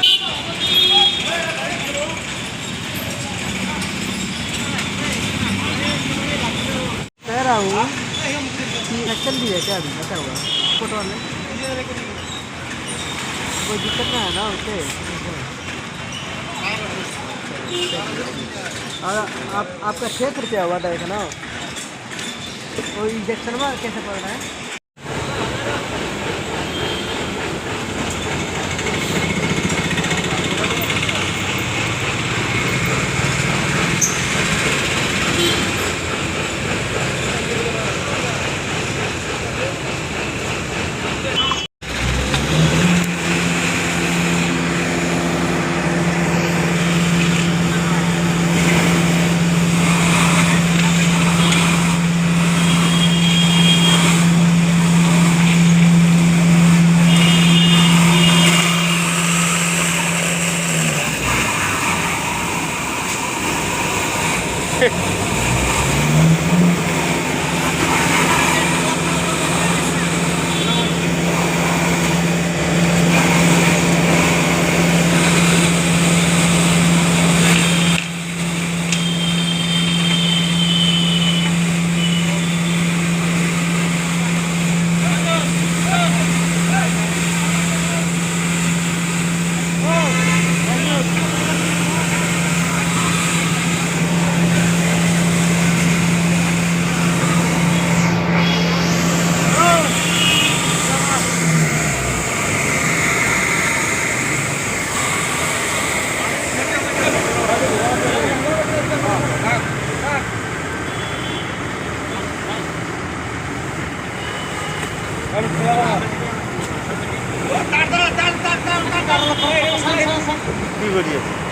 कह रहा हूँ कि एक्शन भी है क्या अभी बता हुआ फोटो वाले कोई दिक्कत ना है ना उससे और आपका 6 रुपया हुआ था ऐसा ना वो इंजेक्शन में कैसे पड़ रहा है কি করিয়েছে